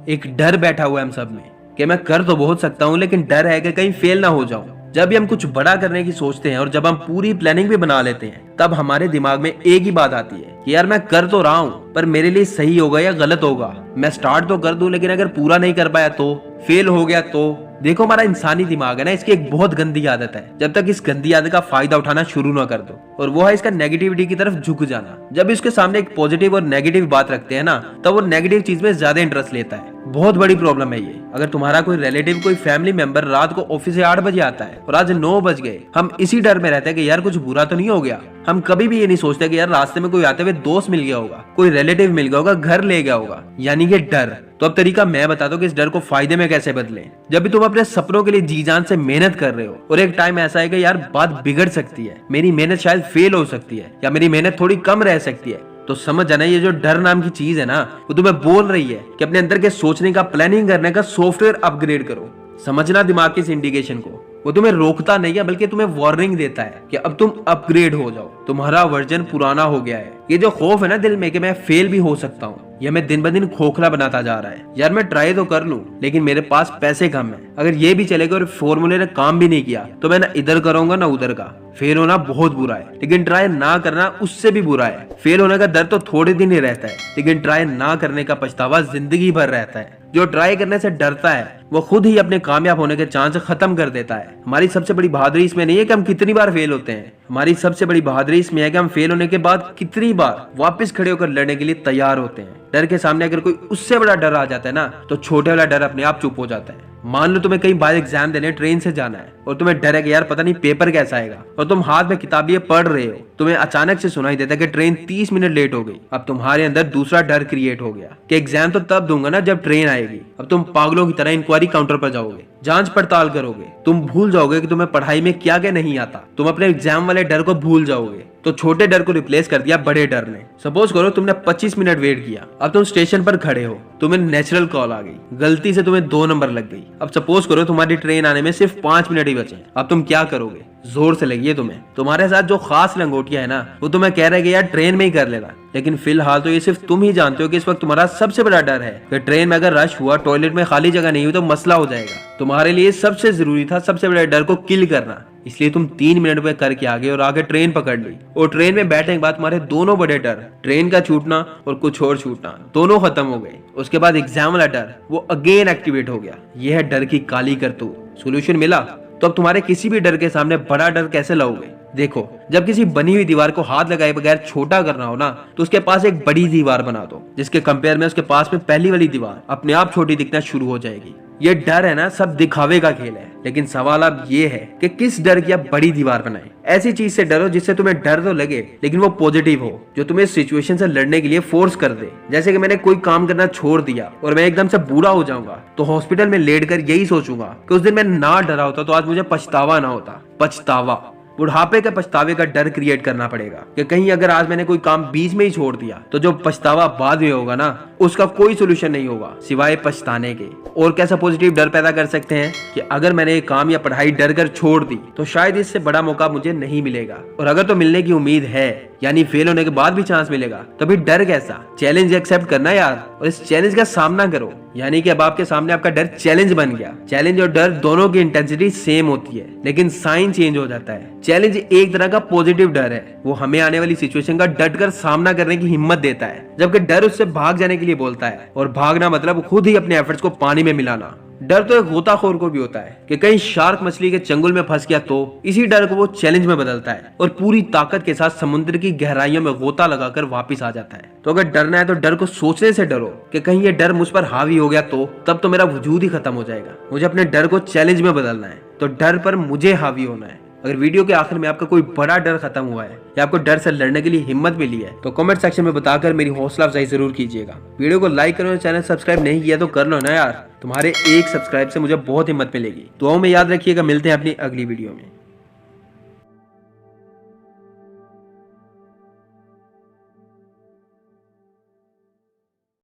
एक डर बैठा हुआ है हम सब में कि मैं कर तो बहुत सकता हूँ, लेकिन डर है कि कहीं फेल ना हो जाऊं। जब भी हम कुछ बड़ा करने की सोचते हैं और जब हम पूरी प्लानिंग भी बना लेते हैं, तब हमारे दिमाग में एक ही बात आती है कि यार मैं कर तो रहा हूँ, पर मेरे लिए सही होगा या गलत होगा। मैं स्टार्ट तो कर दूं, लेकिन अगर पूरा नहीं कर पाया तो, फेल हो गया तो। देखो, हमारा इंसानी दिमाग है ना, इसकी एक बहुत गंदी आदत है, जब तक इस गंदी आदत का फायदा उठाना शुरू ना कर दो, और वो है इसका नेगेटिविटी की तरफ झुक जाना। जब इसके सामने एक पॉजिटिव और नेगेटिव बात रखते हैं ना, तब वो नेगेटिव चीज में ज्यादा इंटरेस्ट लेता है। बहुत बड़ी प्रॉब्लम है ये। अगर तुम्हारा कोई रिलेटिव, कोई फैमिली मेंबर रात को ऑफिस से 8 बजे आता है और आज 9 बज गए, हम इसी डर में रहते हैं कि यार कुछ बुरा तो नहीं हो गया। हम कभी भी ये नहीं सोचते कि यार रास्ते में कोई आते हुए दोस्त मिल गया होगा, कोई रिलेटिव मिल गया होगा, घर ले गया होगा, यानी कि डर। तो अब तरीका मैं बता दूं कि इस डर को फायदे में कैसे बदलें। जब भी तुम अपने सपनों के लिए जी जान से मेहनत कर रहे हो और एक टाइम ऐसा है कि यार बात बिगड़ सकती है, मेरी मेहनत शायद फेल हो सकती है या मेरी मेहनत थोड़ी कम रह सकती है, तो समझ जाना ये जो डर नाम की चीज है ना, वो तुम्हें बोल रही है कि अपने अंदर के सोचने का, प्लानिंग करने का सॉफ्टवेयर अपग्रेड करो। समझना दिमाग की इस इंडिकेशन को। वो तुम्हें रोकता नहीं है, बल्कि तुम्हें वार्निंग देता है कि अब तुम अपग्रेड हो जाओ, तुम्हारा वर्जन पुराना हो गया है। ये जो खौफ है ना दिल में कि मैं फेल भी हो सकता हूँ, ये मैं दिन ब दिन खोखला बनाता जा रहा है। यार मैं ट्राई तो कर लूं, लेकिन मेरे पास पैसे कम है। अगर ये भी चलेगा और फॉर्मूले ने काम भी नहीं किया, तो मैं ना इधर करूंगा ना उधर का। फेल होना बहुत बुरा है, लेकिन ट्राई ना करना उससे भी बुरा है। फेल होने का डर तो थोड़े दिन ही रहता है, लेकिन ट्राई ना करने का पछतावा जिंदगी भर रहता है। जो ट्राई करने से डरता है, वो खुद ही अपने कामयाब होने के चांस खत्म कर देता है। हमारी सबसे बड़ी बहादुरी इसमें नहीं है कि हम कितनी बार फेल होते हैं, हमारी सबसे बड़ी बहादुरी इसमें है कि हम फेल होने के बाद कितनी बार वापस खड़े होकर लड़ने के लिए तैयार होते हैं। डर के सामने अगर कोई उससे बड़ा डर आ जाता है ना, तो छोटे वाला डर अपने आप चुप हो जाता है। मान लो तुम्हें कहीं बाहर एग्जाम देने ट्रेन से जाना है और तुम्हें डर है कि यार पता नहीं पेपर कैसा आएगा, और तुम हाथ में किताब लिए पढ़ रहे हो, तुम्हें अचानक से सुनाई देता है कि ट्रेन 30 मिनट लेट हो गई। अब तुम्हारे अंदर दूसरा डर क्रिएट हो गया कि एग्जाम तो तब दूंगा ना जब ट्रेन आएगी। अब तुम पागलों की तरह इंक्वायरी काउंटर पर जाओगे, जांच पड़ताल करोगे, तुम भूल जाओगे कि तुम्हें पढ़ाई में क्या क्या नहीं आता, तुम अपने एग्जाम वाले डर को भूल जाओगे। तो छोटे डर को रिप्लेस कर दिया बड़े डर ने। सपोज करो तुमने 25 मिनट वेट किया, अब तुम स्टेशन पर खड़े हो, तुम्हें नेचुरल कॉल आ गई, गलती से तुम्हें 2 नंबर लग गई। अब सपोज करो तुम्हारी ट्रेन आने में सिर्फ 5 मिनट ही बचे, अब तुम क्या करोगे? जोर से लगी है तुम्हें। तुम्हारे साथ जो खास लंगोटिया है ना, वो तुम्हें कह रहे कि यार ट्रेन में ही कर लेना, लेकिन फिलहाल तो ये सिर्फ तुम ही जानते हो कि इस वक्त तुम्हारा सबसे बड़ा डर है कि ट्रेन में अगर रश हुआ, टॉयलेट में खाली जगह नहीं हुई तो मसला हो जाएगा। तुम्हारे लिए सबसे जरूरी था सबसे बड़े डर को किल करना, इसलिए तुम 3 मिनट में करके आगे और आगे ट्रेन पकड़ ली। और ट्रेन में बैठने के बाद तुम्हारे दोनों बड़े डर, ट्रेन का छूटना और कुछ और छूटना, दोनों खत्म हो गए। उसके बाद एग्जाम वाला डर वो अगेन एक्टिवेट हो गया। यह है डर की काली करतूत। सोल्यूशन मिला? तो अब तुम्हारे किसी भी डर के सामने बड़ा डर कैसे लाओगे? देखो, जब किसी बनी हुई दीवार को हाथ लगाए बगैर छोटा करना हो ना, तो उसके पास एक बड़ी दीवार बना दो, जिसके कंपेयर में उसके पास में पहली वाली दीवार अपने आप छोटी दिखना शुरू हो जाएगी। ये डर है ना, सब दिखावे का खेल है, लेकिन सवाल अब ये है कि किस डर की आप बड़ी दीवार बनाए। ऐसी चीज से डरो जिससे तुम्हें डर तो लगे, लेकिन वो पॉजिटिव हो, जो तुम्हें सिचुएशन से लड़ने के लिए फोर्स कर दे। जैसे कि मैंने कोई काम करना छोड़ दिया और मैं एकदम से बूढ़ा हो जाऊंगा, तो हॉस्पिटल में लेटकर यही सोचूंगा कि उस दिन मैं ना डरा होता तो आज मुझे पछतावा ना होता। पछतावा, बुढ़ापे के पछतावे का डर क्रिएट करना पड़ेगा कि कहीं अगर आज मैंने कोई काम बीच में ही छोड़ दिया, तो जो पछतावा बाद में होगा ना, उसका कोई सोल्यूशन नहीं होगा सिवाय पछताने के। और कैसा पॉजिटिव डर पैदा कर सकते हैं कि अगर मैंने ये काम या पढ़ाई डर कर छोड़ दी, तो शायद इससे बड़ा मौका मुझे नहीं मिलेगा, और अगर तो मिलने की उम्मीद है, यानी फेल होने के बाद भी चांस मिलेगा, तो फिर डर कैसा? चैलेंज एक्सेप्ट करना यार, और इस चैलेंज का सामना करो। यानी कि अब आपके सामने आपका डर चैलेंज बन गया। चैलेंज और डर दोनों की इंटेंसिटी सेम होती है, लेकिन साइन चेंज हो जाता है। चैलेंज एक तरह का पॉजिटिव डर है, वो हमें आने वाली सिचुएशन का डटकर सामना करने की हिम्मत देता है, जबकि डर उससे भाग जाने के लिए बोलता है, और भागना मतलब खुद ही अपने एफर्ट्स को पानी में मिलाना। डर तो एक गोताखोर को भी होता है कि कहीं शार्क मछली के चंगुल में फंस गया, तो इसी डर को वो चैलेंज में बदलता है और पूरी ताकत के साथ समुद्र की गहराइयों में गोता लगाकर वापस आ जाता है। तो अगर डरना है तो डर को सोचने से डरो कि कहीं ये डर मुझ पर हावी हो गया, तो तब तो मेरा वजूद ही खत्म हो जाएगा। मुझे अपने डर को चैलेंज में बदलना है, तो डर पर मुझे हावी होना है। अगर वीडियो के आखिर में आपका कोई बड़ा डर खत्म हुआ है या आपको डर से लड़ने के लिए हिम्मत मिली है, तो कमेंट सेक्शन में बताकर मेरी हौसला अफजाई जरूर कीजिएगा। वीडियो को लाइक करो, चैनल सब्सक्राइब नहीं किया तो कर लो ना यार, तुम्हारे एक सब्सक्राइब से मुझे बहुत हिम्मत मिलेगी। दुआओं में याद रखिएगा, मिलते हैं अपनी अगली वीडियो में।